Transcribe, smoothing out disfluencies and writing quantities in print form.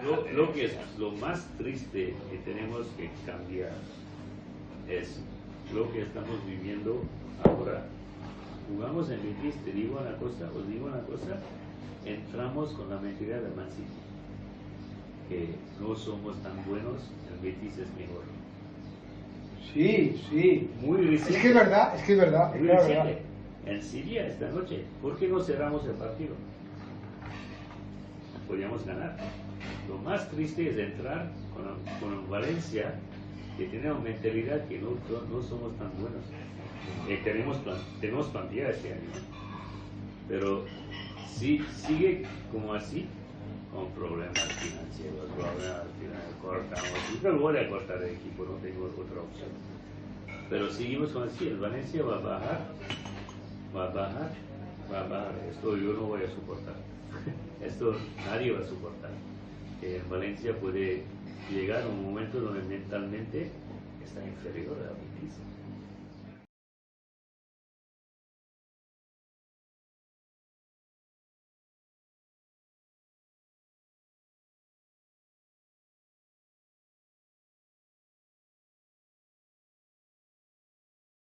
Lo que es lo más triste que tenemos que cambiar es lo que estamos viviendo ahora. Jugamos en Betis, os digo una cosa, entramos con la mentalidad de Man City, que no somos tan buenos, el Betis es mejor. Sí, sí. Muy reciente. Es que es verdad, Muy es reciente. verdad. En Siria esta noche, ¿por qué no cerramos el partido? Podríamos ganar. Lo más triste es entrar con Valencia, que tiene una mentalidad que no somos tan buenos. Tenemos plantilla este año, pero si sigue como así, con problemas financieros, cortamos. Yo voy a cortar el equipo, no tengo otra opción. Pero seguimos con así, el Valencia va a bajar. Esto yo no voy a soportar. Esto nadie va a soportar. Valencia puede llegar a un momento donde mentalmente está inferior a Betis.